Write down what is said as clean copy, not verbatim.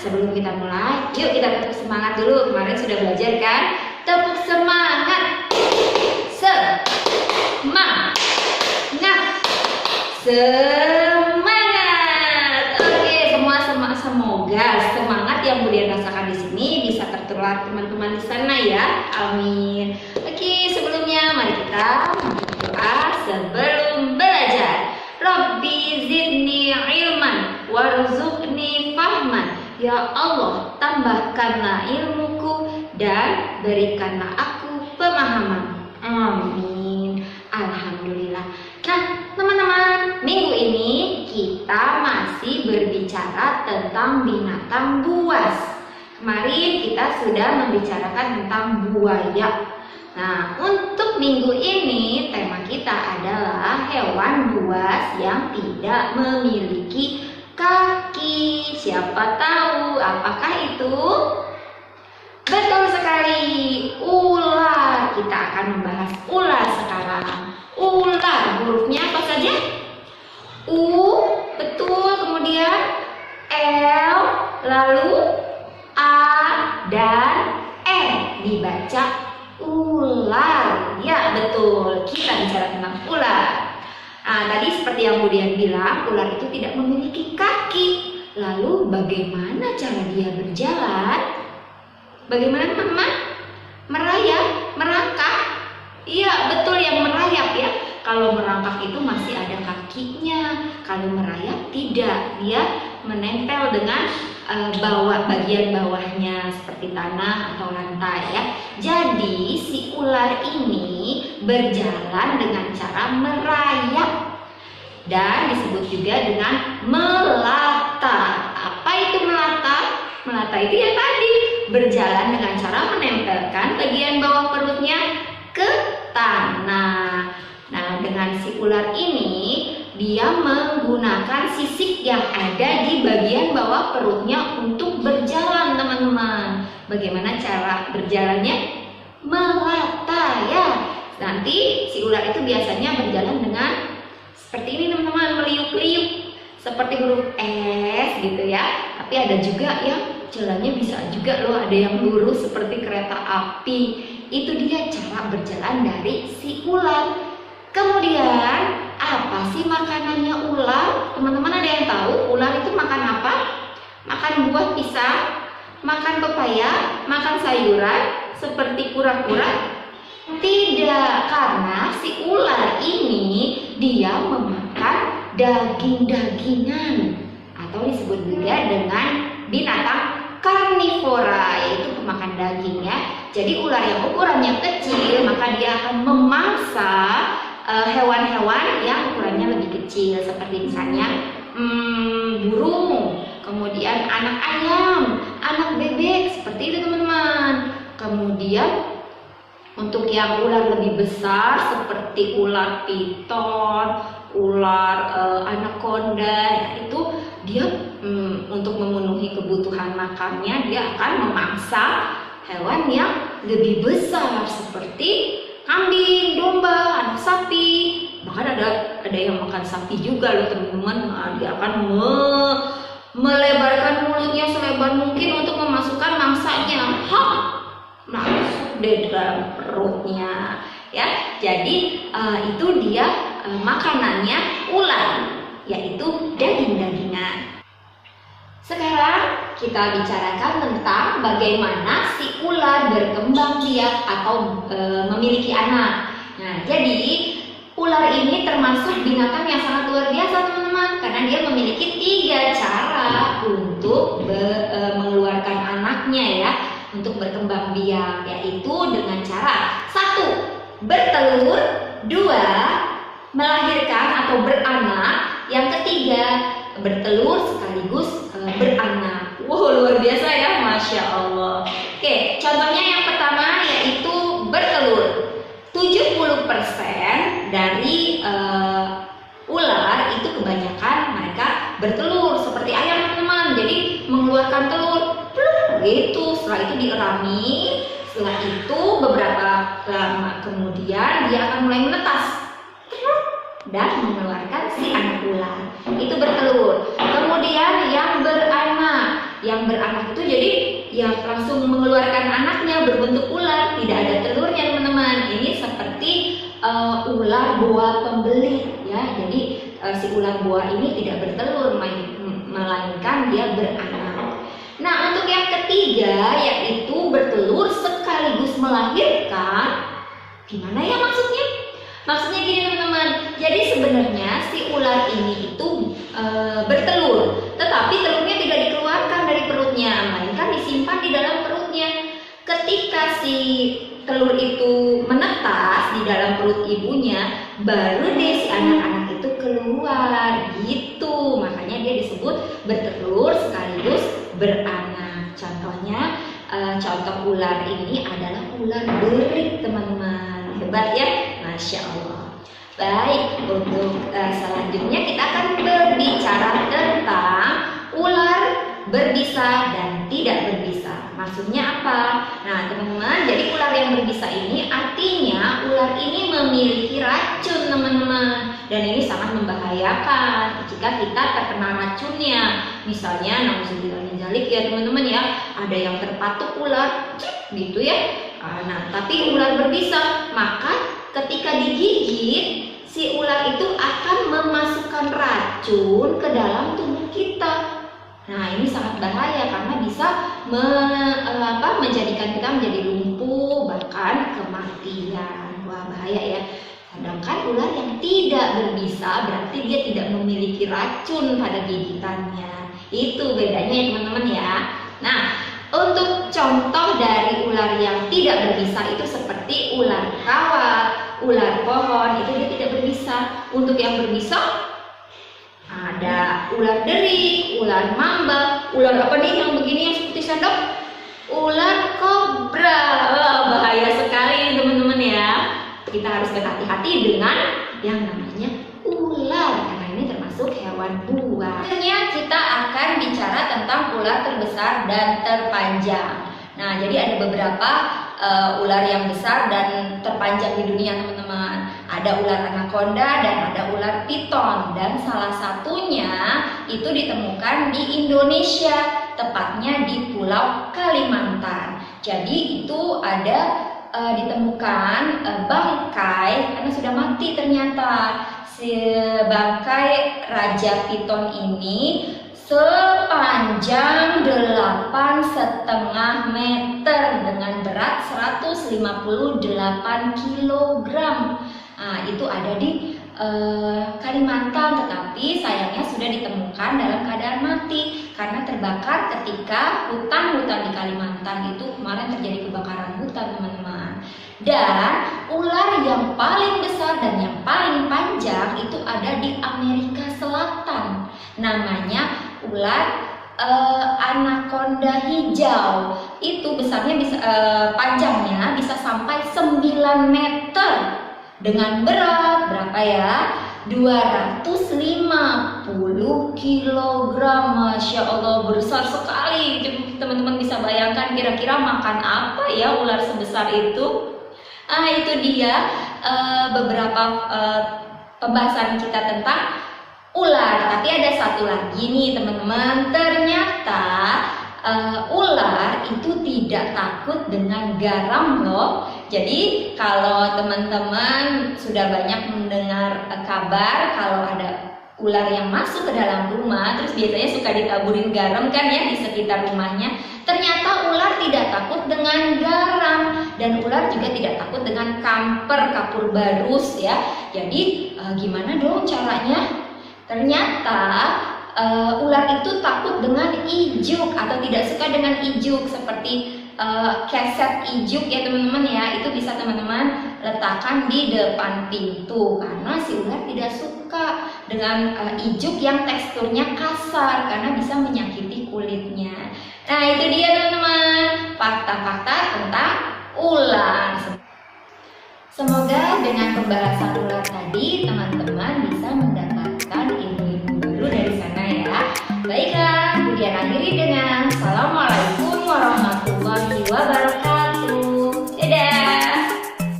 sebelum kita mulai, yuk kita tepuk semangat dulu. Kemarin sudah belajar kan? Tepuk semangat. Semangat. Semangat. Oke, semoga semangat yang Budian rasakan di sini bisa tertular teman-teman di sana ya. Amin. Oke, sebelumnya mari kita berdoa sebelum belajar. Rabbi zidni ilman warzuqni fahman. Ya Allah, tambahkanlah ilmuku dan berikanlah aku pemahaman. Amin. Alhamdulillah. Nah, teman-teman, minggu ini kita masih berbicara tentang binatang buas. Kemarin kita sudah membicarakan tentang buaya. Nah, untuk minggu ini tema kita adalah hewan buas yang tidak memiliki kaki. Siapa tahu apakah itu? Betul sekali, ular. Kita akan membahas ular sekarang. Ular, hurufnya apa saja? U, betul, kemudian L, lalu A dan R. Dibaca ular. Ya, betul. Kita bicara tentang ular. Nah, tadi seperti yang Budian bilang, ular itu tidak memiliki kaki. Lalu bagaimana cara dia berjalan? Bagaimana teman-teman? Merayap, merangkak. Iya, betul, yang merayap ya. Kalau merangkak itu masih ada kakinya. Kalau merayap tidak. Dia menempel dengan bagian bawahnya seperti tanah atau lantai ya. Jadi si ular ini berjalan dengan cara merayap dan disebut juga dengan melata. Apa itu melata? Melata itu ya tadi, berjalan dengan cara menempelkan bagian bawah perutnya ke tanah. Nah, dengan si ular ini dia menggunakan sisik yang ada di bagian bawah perutnya untuk berjalan, teman-teman. Bagaimana cara berjalannya? Melata ya. Nanti si ular itu biasanya berjalan dengan seperti ini, teman-teman, meliuk-liuk seperti huruf S gitu ya. Tapi ada juga yang jalannya bisa juga loh, ada yang lurus seperti kereta api. Itu dia cara berjalan dari si ular. Kemudian apa sih makanannya ular? Teman-teman ada yang tahu ular itu makan apa? Makan buah pisang, makan pepaya, makan sayuran seperti kura-kura? Tidak, karena si ular ini dia memakan daging-dagingan atau disebut juga dengan binatang karnivora, yaitu pemakan daging ya. Jadi ular yang ukurannya kecil maka dia akan memangsa hewan-hewan yang ukurannya lebih kecil seperti misalnya burung, kemudian anak ayam, anak bebek, seperti itu teman-teman. Kemudian untuk yang ular lebih besar seperti ular piton, ular anaconda, itu dia untuk memenuhi kebutuhan makannya dia akan memangsa hewan yang lebih besar seperti kambing, domba, anak sapi. Bahkan ada yang makan sapi juga loh teman-teman. Nah, dia akan melebarkan mulutnya selebar mungkin untuk memasukkan mangsanya. Masuk di dalam perutnya ya. Jadi itu dia makanannya ular, yaitu daging-dagingan. Sekarang kita bicarakan tentang bagaimana si ular berkembang biak atau memiliki anak. Nah, jadi ular ini termasuk binatang yang sangat luar biasa teman-teman, karena dia memiliki 3 cara untuk mengeluarkan anaknya ya, untuk berkembang biak, yaitu dengan cara 1. Bertelur, 2. Melahirkan atau beranak, yang ketiga bertelur sekaligus beranak. Wow, luar biasa ya, Masya Allah. Oke, contohnya yang pertama yaitu bertelur. 70% dari ular itu kebanyakan mereka bertelur seperti ayam teman-teman. Jadi mengeluarkan telur gitu, setelah itu dierami. Setelah itu beberapa lama kemudian dia akan mulai menetas dan mengeluarkan si anak ular. Itu bertelur. Kemudian yang beranak, yang yang beranak itu jadi ya langsung mengeluarkan anaknya berbentuk ular, tidak ada telurnya teman-teman. Ini seperti ular boa pembelit ya. Jadi si ular boa ini tidak bertelur, melainkan dia beranak. Nah, untuk yang ketiga yaitu bertelur sekaligus melahirkan. Gimana ya maksudnya? Maksudnya gini teman-teman. Jadi sebenarnya si ular ini itu bertelur, tetapi telurnya tidak dikeluarkan dari perutnya, melainkan disimpan di dalam perutnya. Ketika si telur itu menetas di dalam perut ibunya, baru deh si anak-anak itu keluar gitu. Makanya dia disebut bertelur sekaligus beranak. Contohnya, contoh ular ini adalah ular berik teman-teman. Hebat ya, Masya Allah. Baik, untuk selanjutnya kita akan berbicara tentang ular berbisa dan tidak berbisa. Maksudnya apa? Nah teman-teman, jadi ular yang berbisa ini artinya ular ini memiliki racun teman-teman. Dan ini sangat membahayakan jika kita terkena racunnya. Misalnya, nauzubillahiminzalik ya teman-teman ya, ada yang terpatuk ular, gitu ya. Nah, tapi ular berbisa, maka ketika digigit, si ular itu akan memasukkan racun ke dalam tubuh kita. Nah, ini sangat bahaya karena bisa menjadikan kita menjadi lumpuh, bahkan kematian. Wah, bahaya ya. Sedangkan ular yang tidak berbisa berarti dia tidak memiliki racun pada gigitannya. Itu bedanya ya teman-teman ya. Nah, untuk contoh dari ular yang tidak berbisa itu seperti ular kawat, ular pohon, itu dia tidak berbisa. Untuk yang berbisa ada ular deri, ular mamba, ular apa nih yang begini yang seperti sendok? Ular kobra. Bahaya sekali teman-teman ya. Kita harus berhati-hati dengan yang namanya ular karena ini termasuk hewan buas. Selanjutnya kita akan bicara tentang ular terbesar dan terpanjang. Nah, jadi ada beberapa ular yang besar dan terpanjang di dunia teman-teman. Ada ular anaconda dan ada ular piton, dan salah satunya itu ditemukan di Indonesia, tepatnya di Pulau Kalimantan. Jadi itu ada ditemukan bangkai karena sudah mati ternyata. Si bangkai raja piton ini sepanjang 8,5 meter dengan berat 158 kg. Nah, itu ada di Kalimantan, tetapi sayangnya sudah ditemukan dalam keadaan mati karena terbakar ketika hutan-hutan di Kalimantan itu kemarin terjadi kebakaran hutan teman-teman. Dan ular yang paling besar dan yang paling panjang itu ada di Amerika Selatan. Namanya ular anaconda hijau. Itu besarnya bisa panjangnya bisa sampai 9 meter dengan berat berapa ya? 250 kg. Masya Allah, besar sekali. Teman-teman bisa bayangkan kira-kira makan apa ya ular sebesar itu? Itu dia beberapa pembahasan kita tentang ular. Tapi ada satu lagi nih teman-teman. Ternyata ular itu tidak takut dengan garam loh. Jadi kalau teman-teman sudah banyak mendengar kabar kalau ada ular yang masuk ke dalam rumah, terus biasanya suka ditaburin garam kan ya di sekitar rumahnya. Ternyata ular tidak takut dengan garam, dan ular juga tidak takut dengan kapur barus ya. Jadi gimana dong caranya? Ternyata ular itu takut dengan ijuk atau tidak suka dengan ijuk, seperti keset ijuk ya teman-teman ya. Itu bisa teman-teman letakkan di depan pintu karena si ular tidak suka dengan ijuk yang teksturnya kasar karena bisa menyakiti kulitnya. Nah, itu dia teman-teman fakta-fakta tentang ular. Semoga dengan pembahasan ular tadi teman-teman bisa mendapatkan ilmu-ilmu baru dari sana ya. Baiklah